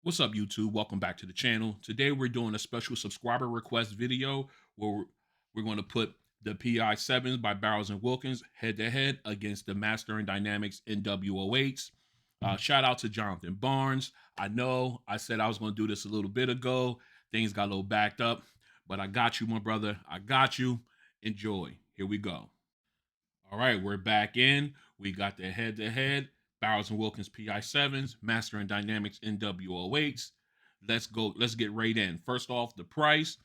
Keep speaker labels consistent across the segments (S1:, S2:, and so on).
S1: What's up, YouTube? Welcome back to the channel. Today we're doing a special subscriber request video where we're going to put the PI7s by Bowers and Wilkins head to head against the Master Dynamics MW08s. Shout out to Jonathan Barnes. I know I said I was going to do this a little bit ago. Things got a little backed up, but I got you, my brother. I got you. Enjoy. Here we go. All right, we're back in. We got the head to head Bowers and Wilkins PI7s, Master and Dynamics MW08s. Let's go. Let's get right in. First off, the price.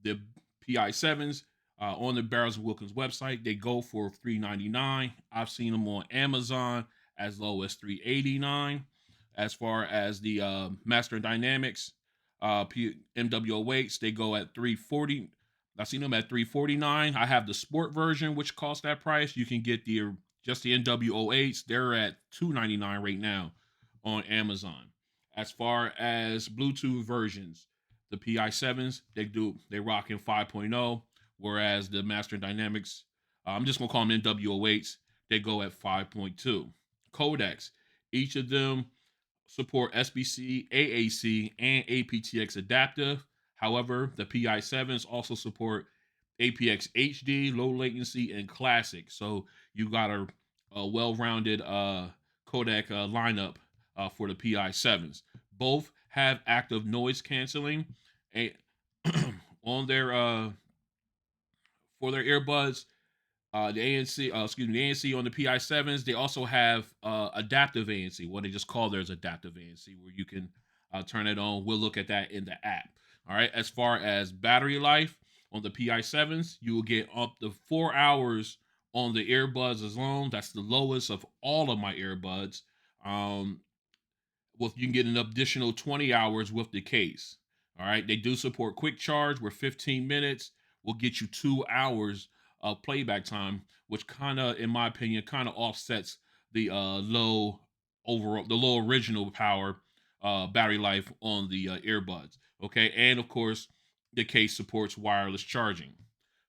S1: The PI7s on the Bowers and Wilkins website, they go for $399. I've seen them on Amazon as low as $389. As far as the Master and Dynamics MW08s, they go at 340. I've seen them at 349. I have the sport version, which costs that price. You can get the just the NW08s. They're at 299 right now on Amazon. As far as Bluetooth versions, the PI7s, they rock in 5.0, whereas the Master Dynamics, I'm just gonna call them NW08s, they go at 5.2. Codecs, each of them support SBC, AAC, and aptX adaptive. However, the PI7s also support apx HD, low latency, and classic. So you got a well-rounded codec lineup for the PI7s. Both have active noise canceling on their for their earbuds. The ANC, the ANC on the PI7s, they also have adaptive ANC. What they just call theirs adaptive ANC, where you can turn it on. We'll look at that in the app. All right. As far as battery life on the PI7s, you will get up to 4 hours on the earbuds alone. That's the lowest of all of my earbuds. Um, with you can get an additional 20 hours with the case. All right. They do support quick charge where 15 minutes will get you 2 hours of playback time, which kind of, in my opinion, kind of offsets the low original power battery life on the earbuds. Okay. And of course, the case supports wireless charging.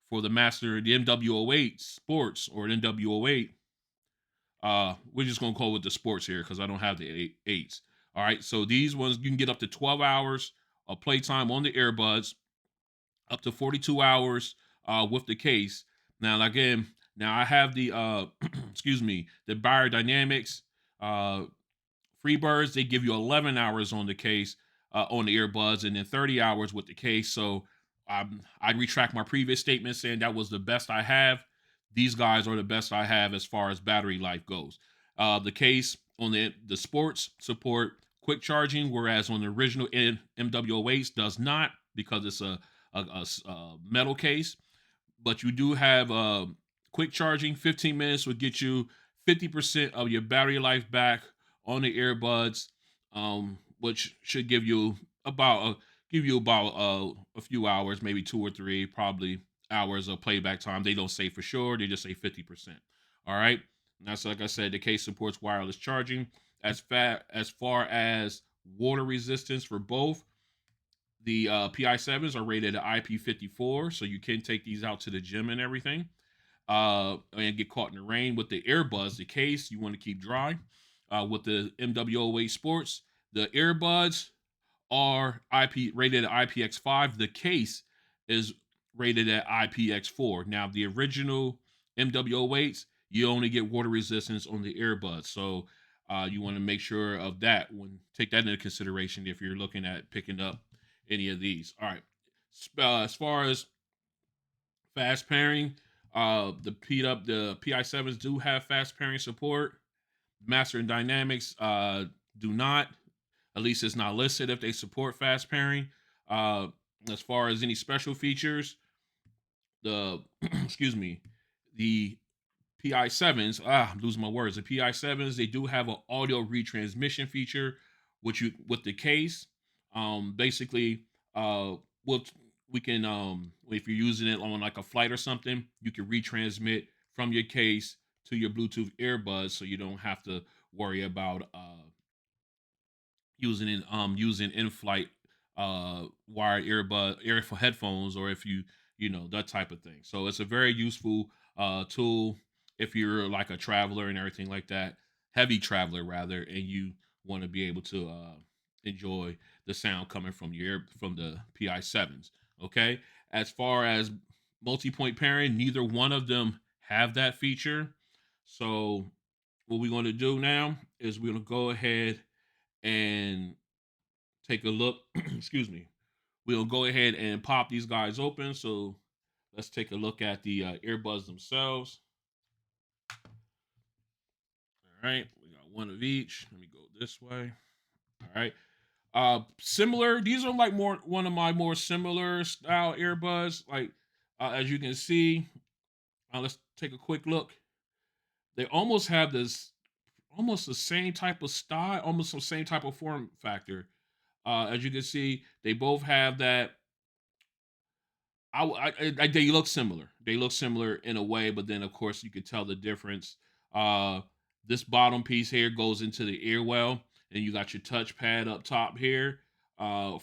S1: For the the MW08 Sports or the MW08, we're just gonna call it the sports here because I don't have the eights. All right, so these ones you can get up to 12 hours of playtime on the earbuds, up to 42 hours with the case. Now again, now I have the excuse me, the Biodynamics Freebirds. They give you 11 hours on the case on the earbuds, and then 30 hours with the case. So I retract my previous statement saying that was the best I have. These guys are the best I have as far as battery life goes. The case on the sports support quick charging, whereas on the original MW08s does not because it's a metal case. But you do have quick charging. 15 minutes will get you 50% of your battery life back on the earbuds, which should give you about a few hours, maybe 2 or 3, probably hours of playback time. They don't say for sure; they just say 50%. All right. Now, so like I said, the case supports wireless charging. As far as water resistance for both, the PI7s are rated at IP54, so you can take these out to the gym and everything. And get caught in the rain. With the earbuds, the case you want to keep dry. With the MW08 Sports, the earbuds are IP rated at IPX5. The case is rated at IPX4. Now, the original MW08s, you only get water resistance on the earbuds. So you want to make sure of that when take that into consideration if you're looking at picking up any of these. All right. As far as fast pairing, the PI7s do have fast pairing support. Master and Dynamics do not. At least it's not listed if they support fast pairing. Uh, as far as any special features, the excuse me, the PI7s. I'm losing my words. The PI7s they do have an audio retransmission feature, which you with the case. Basically, what we can if you're using it on like a flight or something, you can retransmit from your case to your Bluetooth earbuds, so you don't have to worry about using in-flight wired ear headphones, or if you know that type of thing. So it's a very useful tool if you're like a traveler and everything like that, heavy traveler rather, and you want to be able to enjoy the sound coming from the PI7s. Okay. As far as multi-point pairing, neither one of them have that feature. So what we're going to do now is we're going to go ahead and take a look. Excuse me. We'll go ahead and pop these guys open. So let's take a look at the earbuds themselves. All right, we got one of each. Let me go this way. All right. Similar. These are like one of my more similar style earbuds. Like as you can see, let's take a quick look. They almost have this, almost the same type of style, almost the same type of form factor. As you can see, they both have that. They look similar. They look similar in a way, but then of course you could tell the difference. Uh, this bottom piece here goes into the ear well, and you got your touchpad up top here and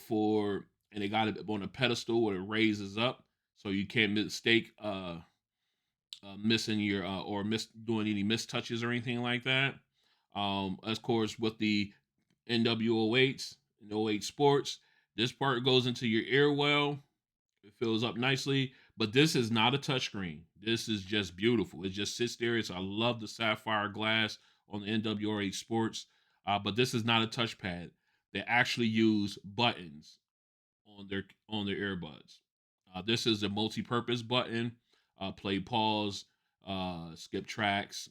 S1: they got it on a pedestal where it raises up, so you can't mistake missing your or doing any mistouches or anything like that. Of course, with the NW08s and 08 Sports, this part goes into your ear well. It fills up nicely, but this is not a touchscreen. This is just beautiful. It just sits there. I love the sapphire glass on the NW08 Sports, but this is not a touchpad. They actually use buttons on their earbuds. This is a multi-purpose button. Play, pause, skip tracks,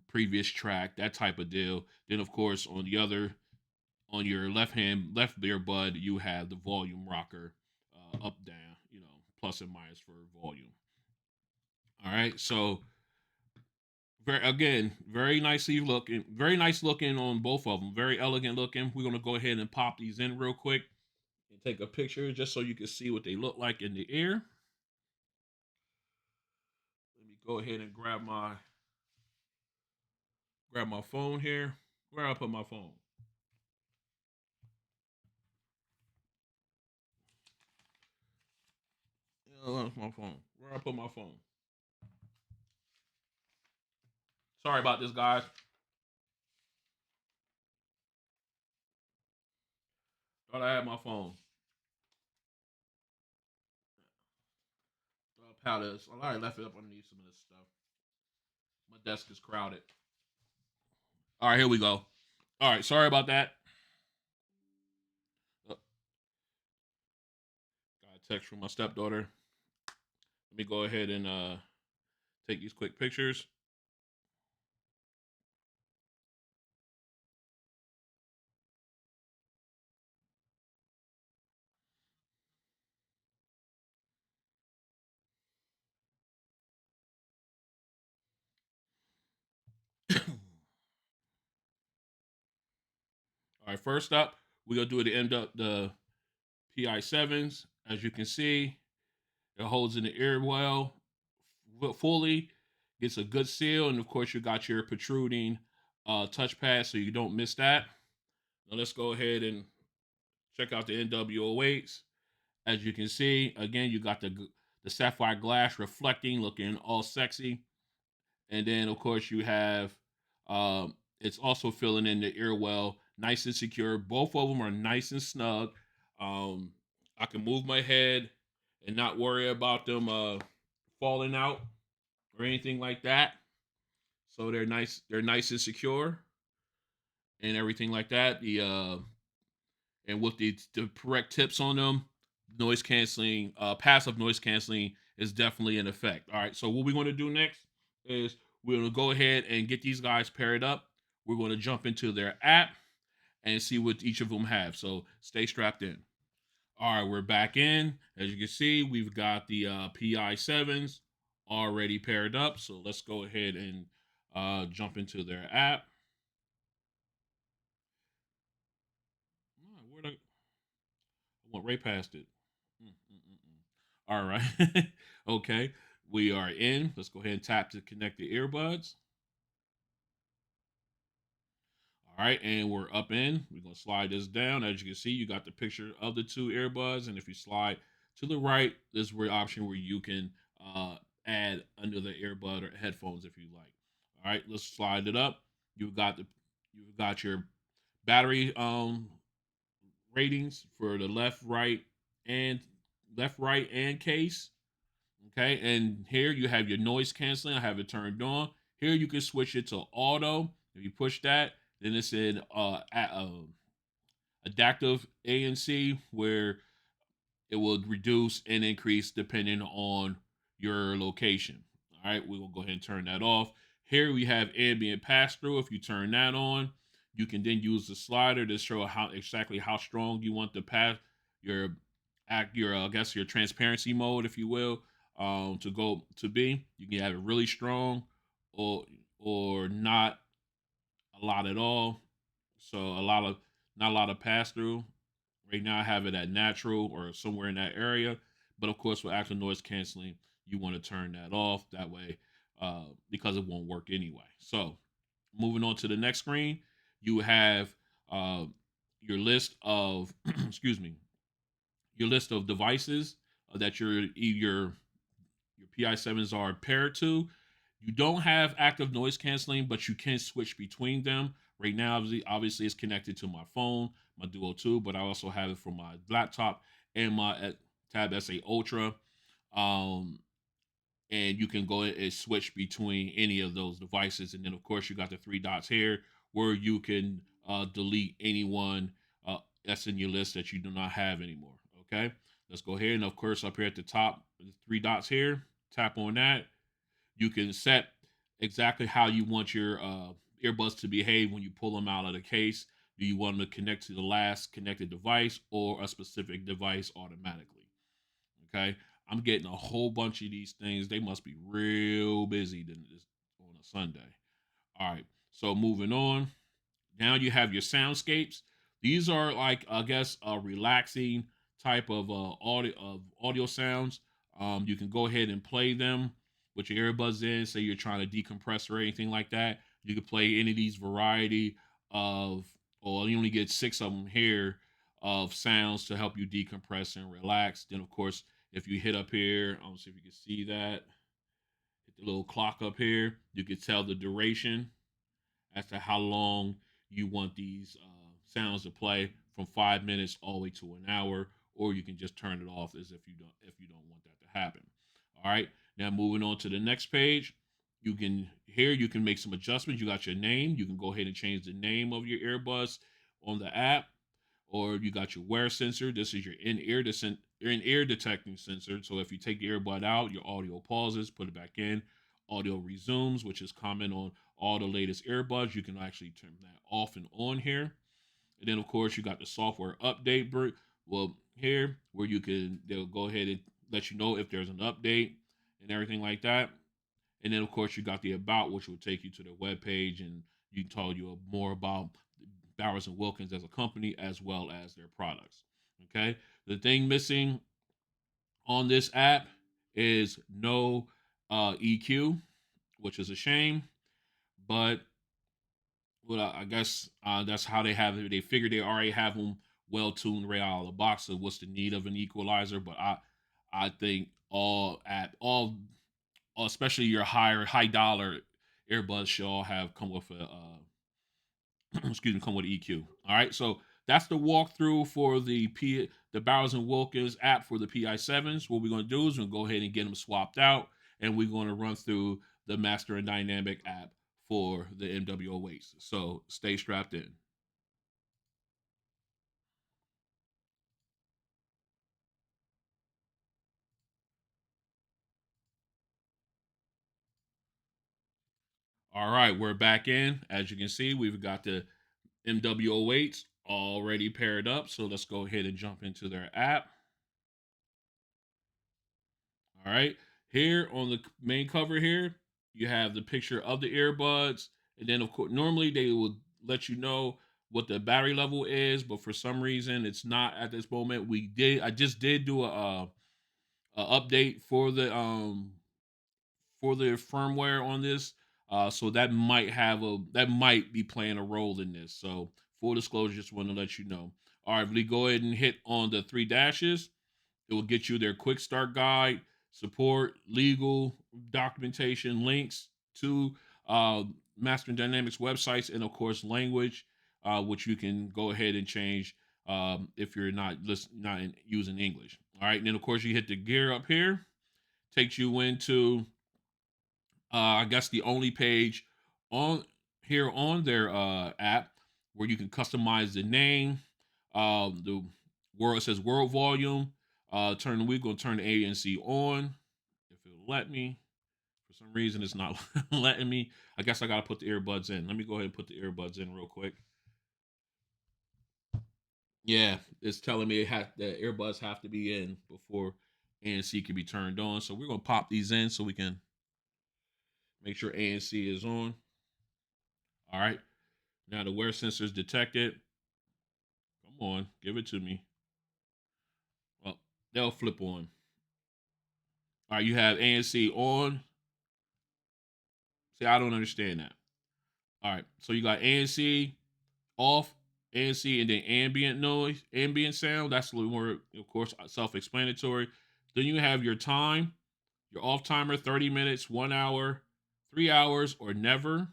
S1: previous track, that type of deal. Then of course on your left earbud, you have the volume rocker, up, down, plus and minus for volume. All right, so very very nice looking on both of them, very elegant looking. We're gonna go ahead and pop these in real quick and take a picture just so you can see what they look like in the ear. Let me go ahead and grab my phone here. Where I put my phone? That's my phone. Where I put my phone? Sorry about this, guys. Thought I had my phone. Powder. I left it up underneath some of this stuff. My desk is crowded. All right, here we go. All right, sorry about that. Got a text from my stepdaughter. Let me go ahead and take these quick pictures. All right, first up, we're gonna do the PI7s. As you can see, it holds in the ear well fully, gets a good seal, and of course you got your protruding touchpad, so you don't miss that. Now let's go ahead and check out the NW08s. As you can see, again, you got the sapphire glass reflecting, looking all sexy, and then of course you have it's also filling in the ear well, nice and secure. Both of them are nice and snug. I can move my head and not worry about them falling out or anything like that. So they're nice. They're nice and secure and everything like that. And with the correct tips on them, noise canceling, passive noise canceling is definitely in effect. All right. So what we're going to do next is we're going to go ahead and get these guys paired up. We're going to jump into their app and see what each of them have. So stay strapped in. All right, we're back in. As you can see, we've got the PI7s already paired up. So let's go ahead and jump into their app. Where'd I went right past it. All right. Okay. We are in. Let's go ahead and tap to connect the earbuds. All right. And we're up in. We're going to slide this down. As you can see, you got the picture of the two earbuds. And if you slide to the right, this is where option where you can add under the earbud or headphones if you like. All right. Let's slide it up. You've got your battery ratings for the and left, right, and case. Okay, and here you have your noise canceling. I have it turned on. Here you can switch it to auto. If you push that, then it's in adaptive ANC, where it will reduce and increase depending on your location. All right, we will go ahead and turn that off. Here we have ambient pass through. If you turn that on, you can then use the slider to show how strong you want the pass your I guess your transparency mode, if you will, to go to be. You can have it really strong or not a lot at all. So not a lot of pass through. Right now, I have it at natural or somewhere in that area. But of course, with active noise canceling, you want to turn that off. That way, because it won't work anyway. So, moving on to the next screen, you have uh, your list of excuse me, your list of devices that your PI7s are paired to. You don't have active noise canceling, but you can switch between them. Right now, obviously it's connected to my phone, my Duo 2, but I also have it for my laptop and my Tab S8 Ultra. Um, and you can go and switch between any of those devices. And then, of course, you got the three dots here where you can delete anyone that's in your list that you do not have anymore. Okay, let's go ahead and, of course, up here at the top, the three dots here, tap on that. You can set exactly how you want your earbuds to behave when you pull them out of the case. Do you want them to connect to the last connected device or a specific device automatically? Okay. I'm getting a whole bunch of these things. They must be real busy on a Sunday. All right. So moving on. Now you have your soundscapes. These are like, I guess, a relaxing type of audio sounds. You can go ahead and play them with your earbuds in. Say you're trying to decompress or anything like that. You can play any of these variety of, or you only get 6 of them here of sounds to help you decompress and relax. Then, of course, if you hit up here, I'll see if you can see that. Hit the little clock up here. You can tell the duration as to how long you want these sounds to play, from 5 minutes all the way to an hour, or you can just turn it off as if you don't want that to happen. All right. Now moving on to the next page, you can make some adjustments. You got your name. You can go ahead and change the name of your earbuds on the app, or you got your wear sensor. This is your in-ear detecting sensor. So if you take the earbud out, your audio pauses, put it back in. Audio resumes, which is common on all the latest earbuds. You can actually turn that off and on here. And then, of course, you got the software update. Well, here where they'll go ahead and let you know if there's an update and everything like that. And then, of course, you got the about, which will take you to their webpage and you can tell you more about Bowers and Wilkins as a company as well as their products. Okay. The thing missing on this app is no EQ, which is a shame. But well, I guess that's how they have it. They figure they already have them well tuned right out of the box. So what's the need of an equalizer? But I think especially your high dollar earbuds should all have come with a excuse me, come with EQ. All right, so that's the walkthrough for the Bowers and Wilkins app for the PI7s. What we're going to do is we're going to go ahead and get them swapped out, and we're going to run through the Master and Dynamic app for the MW08s. So stay strapped in. All right, we're back in. As you can see, we've got the MW08s already paired up. So let's go ahead and jump into their app. All right. Here on the main cover here, you have the picture of the earbuds. And then, of course, normally they will let you know what the battery level is, but for some reason it's not at this moment. I just did do a update for the firmware on this. So that might be playing a role in this. So full disclosure, just want to let you know. All right, we go ahead and hit on the three dashes. It will get you their quick start guide, support, legal, documentation, links to Master Dynamics websites, and of course language. which you can go ahead and change if you're not using English. All right, and then of course you hit the gear up here, takes you into I guess the only page on here on their app where you can customize the name. The world, it says world volume. We're gonna turn the ANC on if it'll let me. For some reason, it's not letting me. I guess I gotta put the earbuds in. Let me go ahead and put the earbuds in real quick. Yeah, it's telling me the earbuds have to be in before ANC can be turned on. So we're gonna pop these in so we can make sure ANC is on. All right. Now the wear sensor is detected. Come on, give it to me. Well, they'll flip on. All right, you have ANC on. See, I don't understand that. All right, so you got ANC off, ANC, and then ambient noise, ambient sound. That's a little more, of course, self-explanatory. Then you have your time, your off timer, 30 minutes, 1 hour, 3 hours, or never.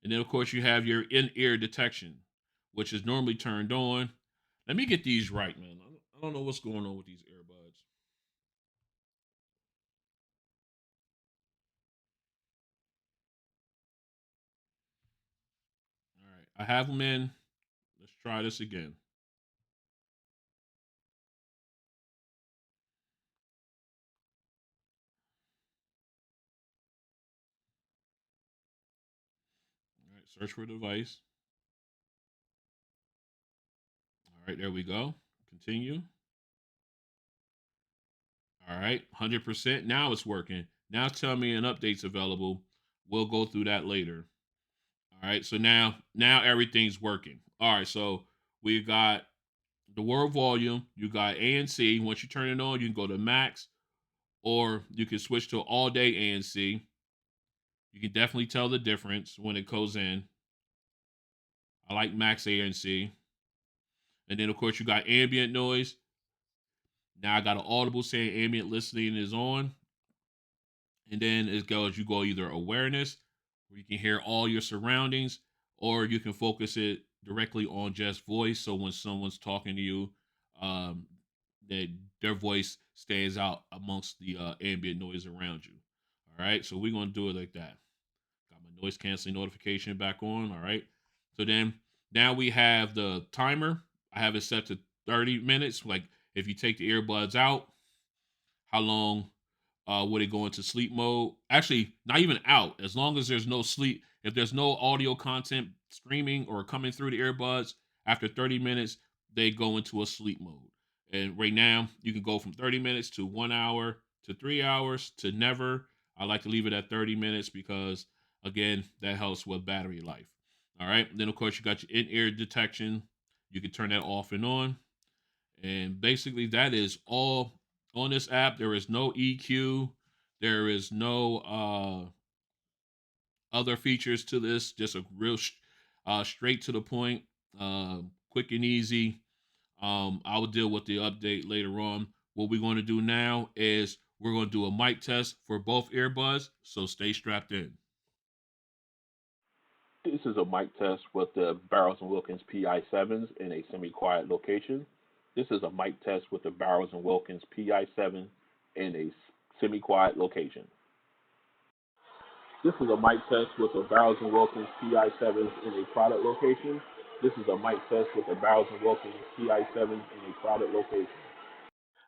S1: And then, of course, you have your in-ear detection, which is normally turned on. Let me get these right, man. I don't know what's going on with these earbuds. All right, I have them in. Let's try this again. All right, search for device. All right, there we go. Continue. All right, 100%. Now it's working. Now tell me an update's available. We'll go through that later. All right, so now everything's working. All right, so we got the world volume. You got ANC. Once you turn it on, you can go to max, or you can switch to all day ANC. You can definitely tell the difference when it goes in. I like max ANC. And then of course you got ambient noise. Now I got an audible saying ambient listening is on. And then it goes, you go either awareness, where you can hear all your surroundings, or you can focus it directly on just voice. So when someone's talking to you, um, that their voice stands out amongst the ambient noise around you. All right, so we're gonna do it like that. Got my noise canceling notification back on. All right, so then now we have the timer. I have it set to 30 minutes. Like if you take the earbuds out, how long would it go into sleep mode? Actually, not even out. As long as there's no sleep, if there's no audio content streaming or coming through the earbuds, after 30 minutes, they go into a sleep mode. And right now, you can go from 30 minutes to 1 hour to 3 hours to never. I like to leave it at 30 minutes because, again, that helps with battery life. All right. Then, of course, you got your in ear detection. You can turn that off and on. And basically, that is all on this app. There is no EQ. There is no other features to this. Just a real straight to the point, quick and easy. I will deal with the update later on. What we're going to do now is we're going to do a mic test for both earbuds. So stay strapped in. This is a mic test with the Bowers Wilkins PI7s in a semi-quiet location. This is a mic test with the Bowers Wilkins PI7 in a semi-quiet location. This is a mic test with the Bowers Wilkins PI7s in a crowded location. This is a mic test with the Bowers Wilkins PI7s in a crowded location.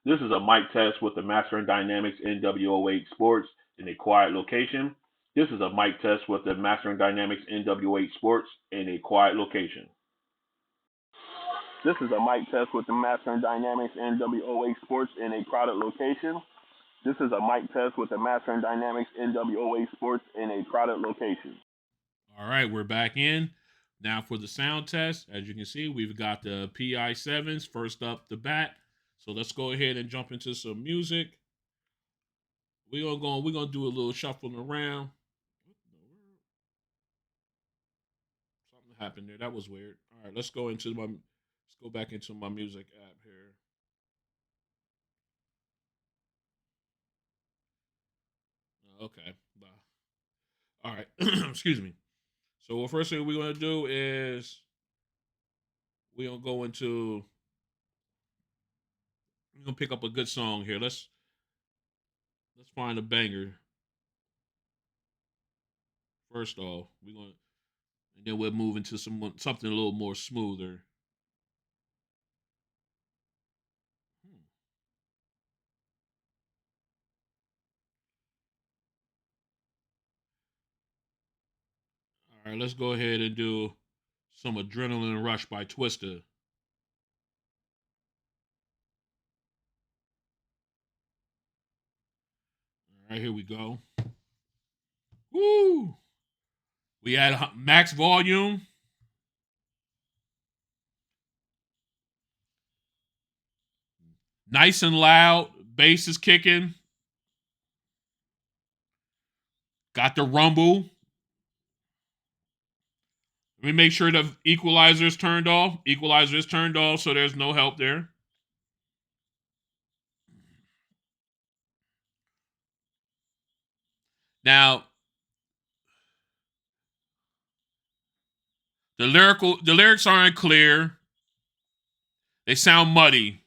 S1: This is a mic test with the Master Dynamics MW08 Sports in a quiet location. This is a mic test with the Master Dynamics MW08 Sports in a quiet location. This is a mic test with the Master Dynamics MW08 Sports in a crowded location. This is a mic test with the Master Dynamics MW08 Sports in a crowded location. All right, we're back in. Now for the sound test, as you can see, we've got the PI7s first up the bat. So let's go ahead and jump into some music. We're gonna do a little shuffling around. Something happened there. That was weird. All right, let's go back into my music app here. Okay. Bye. All right. Excuse me. So the first thing we're gonna do is we're gonna go into we're gonna pick up a good song here. Let's find a banger. First off, we're gonna and then we'll move into something a little more smoother. Hmm. All right, let's go ahead and do some Adrenaline Rush by Twista. All right, here we go. Woo! We had max volume. Nice and loud. Bass is kicking. Got the rumble. Let me make sure the equalizer is turned off. Equalizer is turned off, so there's no help there. Now, the lyrics aren't clear. They sound muddy.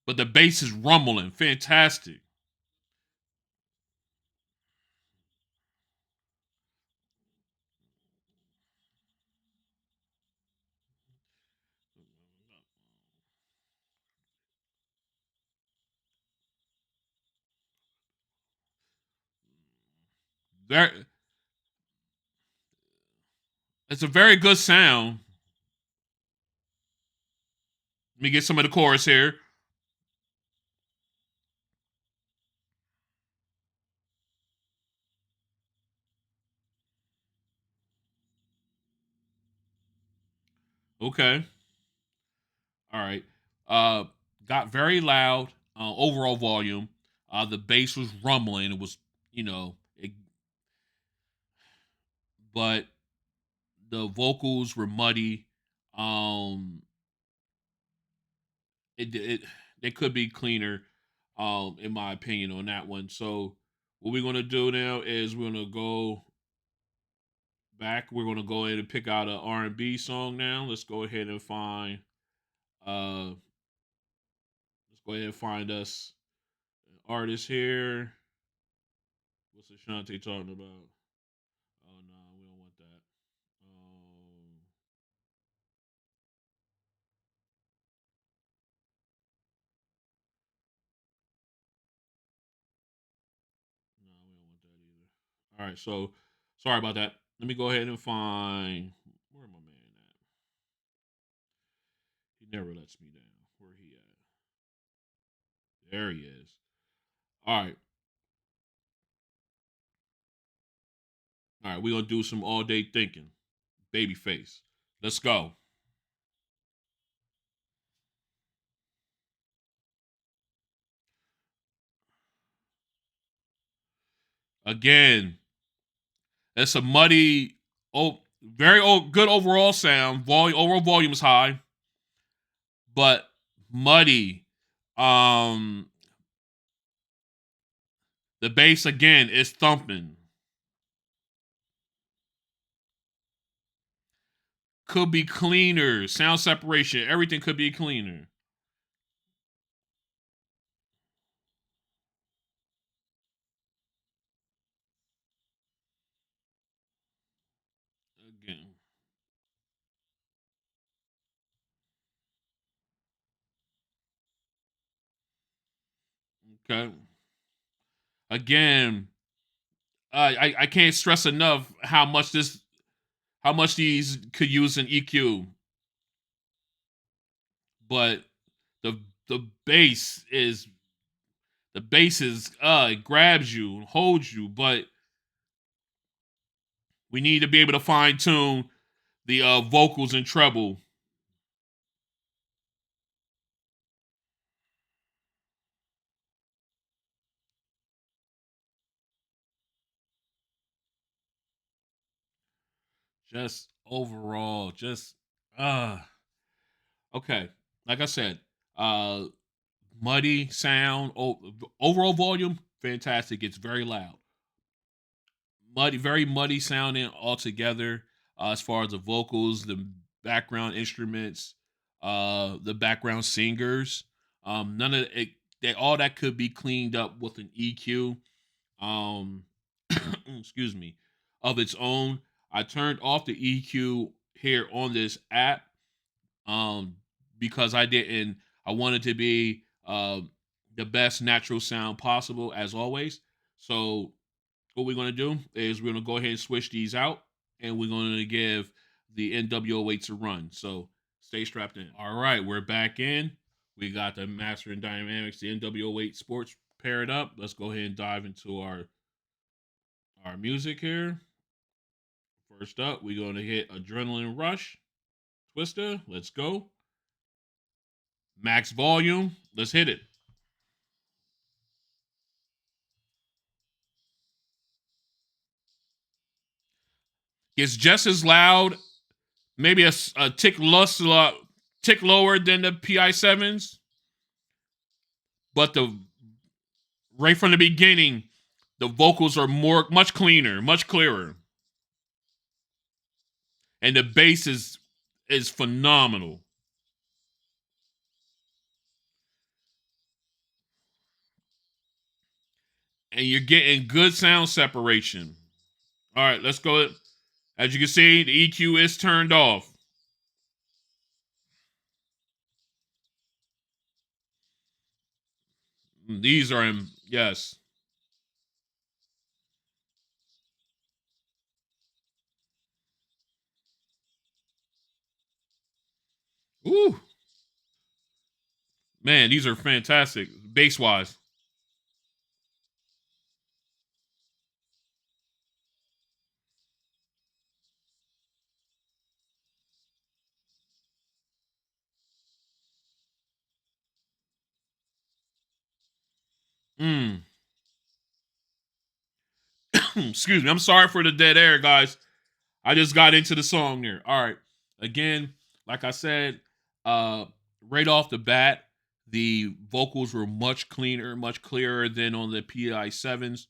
S1: But the bass is rumbling. Fantastic. Very, it's a very good sound. Let me get some of the chorus here. Okay. All right. Uh, got very loud. Overall volume. The bass was rumbling. It was, you know, but the vocals were muddy. Um, it they could be cleaner, in my opinion, on that one. So what we're gonna do now is we're gonna go back. We're gonna go ahead and pick out an R&B song now. Let's go ahead and find. Uh, let's go ahead and find us an artist here. What's Ashante talking about? Oh no, we don't want that. No, we don't want that either. All right, so sorry about that. Let me go ahead and find where my man at. He never lets me down. Where he at? There he is. All right, all right. We're gonna do some all day thinking. Babyface. Let's go. Again, it's a muddy, very good overall sound. Volume overall volume is high, but muddy. Um, the bass again is thumping. Could be cleaner. Sound separation. Everything could be cleaner. Again. Okay. Again, I can't stress enough how much these could use an EQ, but the the bass is it grabs you, holds you, but we need to be able to fine tune the vocals and treble. Just overall, just uh okay. Like I said, uh muddy sound. Overall volume, fantastic. It's very loud. Muddy, very muddy sounding altogether. As far as the vocals, the background instruments, the background singers, none of it. All that could be cleaned up with an EQ. Um, excuse me, of its own. I turned off the EQ here on this app, um, because I didn't. I wanted to be the best natural sound possible as always. So what we're going to do is we're going to go ahead and switch these out, and we're going to give the NW08 a run. So stay strapped in. All right, we're back in. We got the Master Dynamics, the NW08 Sports paired up. Let's go ahead and dive into our music here. First up, we're going to hit Adrenaline Rush Twister. Let's go. Max volume. Let's hit it. It's just as loud, maybe a tick less, tick lower than the PI7s, but the right from the beginning, the vocals are much cleaner, much clearer, and the bass is phenomenal. And you're getting good sound separation. All right, let's go. As you can see, the EQ is turned off. These are in, yes. Ooh, man, these are fantastic bass wise. Mm. Excuse me. I'm sorry for the dead air, guys. I just got into the song there. All right. Again, like I said, uh, right off the bat, the vocals were much cleaner, much clearer than on the PI7s.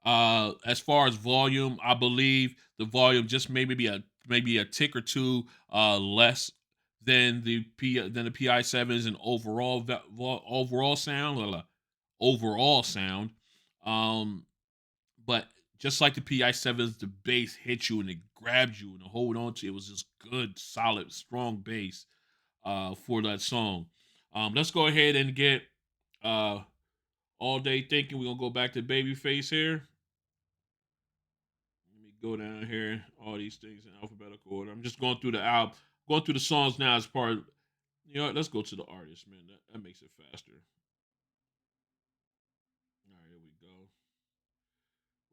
S1: As far as volume, I believe the volume just maybe a tick or two less than the PI7s and overall sound. Overall sound. Um, but just like the PI7s, the bass hit you and it grabbed you and hold on to you. It was just good, solid, strong bass for that song. Let's go ahead and get uh, All Day Thinking. We're gonna go back to Babyface here. Let me go down here. All these things in alphabetical order. I'm just going through the album, going through the songs now as part of, you know what, let's go to the artist, man. That makes it faster. All right, here we go.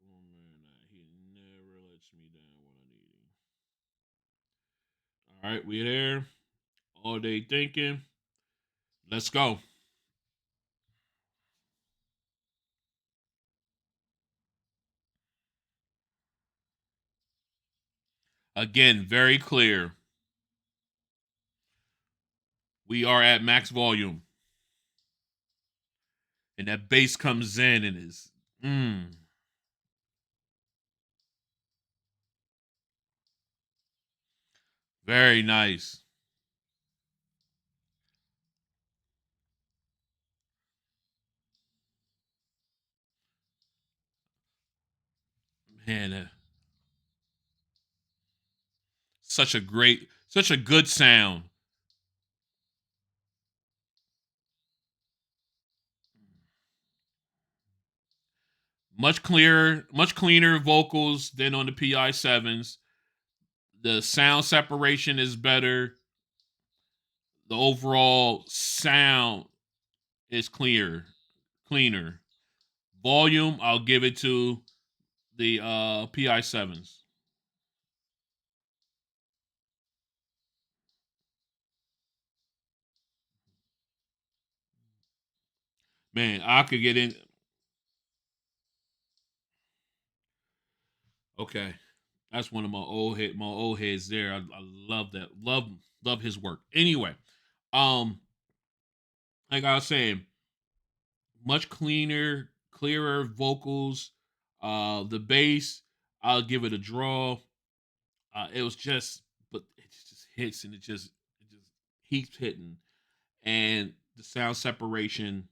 S1: Oh man, he never lets me down when I need him. All right, we there. All Day Thinking. Let's go. Again, very clear. We are at max volume. And that bass comes in and is very nice. Man, such a good sound. Much clearer, much cleaner vocals than on the PI7s. The sound separation is better. The overall sound is cleaner. Volume, I'll give it to the PI7s. Man, I could get in. Okay, that's one of my old heads there. I love that. Love his work. Anyway, um, like I was saying, much cleaner, clearer vocals. The bass, I'll give it a draw. It was just, but it just hits and it just keeps hitting, and the sound separation,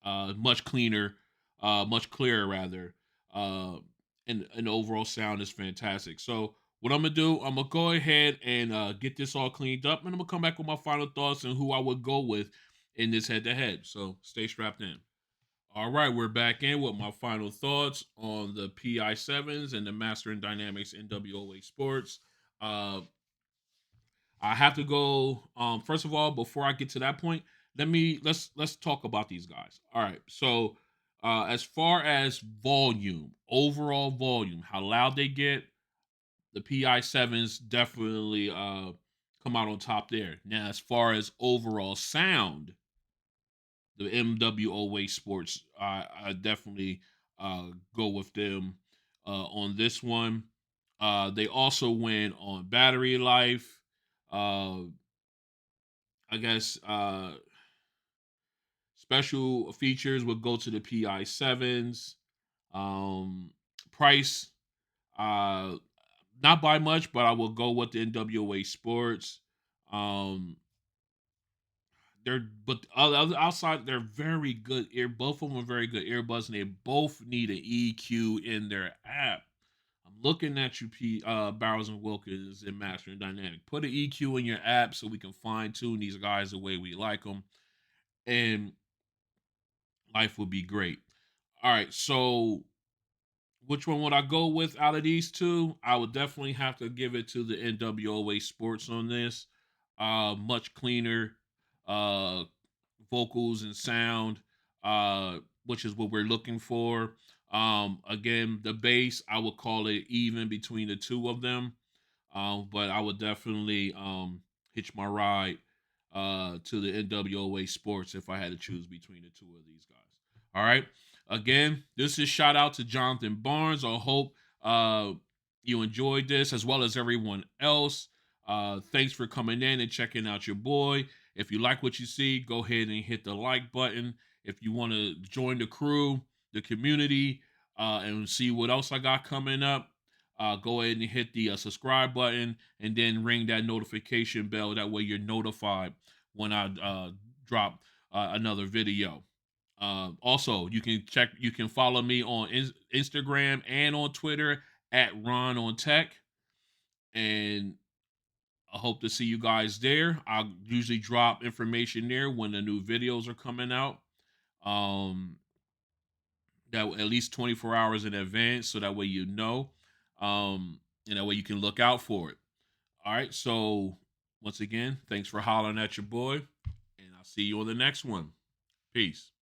S1: much cleaner, much clearer rather, uh, and the overall sound is fantastic. So what I'm gonna do, I'm gonna go ahead and get this all cleaned up, and I'm gonna come back with my final thoughts and who I would go with in this head to head. So stay strapped in. All right, we're back in with my final thoughts on the PI7s and the Master Dynamics MW08 Sports. Uh, I have to go. First of all, before I get to that point, let's talk about these guys. All right, so as far as volume, overall volume, how loud they get, the PI7s definitely come out on top there. Now, as far as overall sound, the MW08 Sports, I definitely go with them on this one. They also win on battery life. Uh, I guess special features would go to the PI7s. Um, Price, uh, not by much, but I will go with the NWA Sports. Um, they're but outside they're very good ear. Both of them are very good earbuds, and they both need an EQ in their app. I'm looking at you, Bowers and Wilkins and Master and Dynamic. Put an EQ in your app so we can fine tune these guys the way we like them, and life would be great. All right, so which one would I go with out of these two? I would definitely have to give it to the NWOA Sports on this. Much cleaner uh, vocals and sound, which is what we're looking for. Again, the bass, I would call it even between the two of them. But I would definitely hitch my ride to the NWOA Sports if I had to choose between the two of these guys. All right. Again, this is shout out to Jonathan Barnes. I hope you enjoyed this as well as everyone else. Thanks for coming in and checking out your boy. If you like what you see, go ahead and hit the like button. If you want to join the crew, the community, and see what else I got coming up, go ahead and hit the subscribe button and then ring that notification bell. That way you're notified when I drop another video. Also, you can follow me on Instagram and on Twitter at RonOnTech, and I hope to see you guys there. I usually drop information there when the new videos are coming out. Um, that at least 24 hours in advance, so that way you know, and that way you can look out for it. All right. So once again, thanks for hollering at your boy, and I'll see you on the next one. Peace.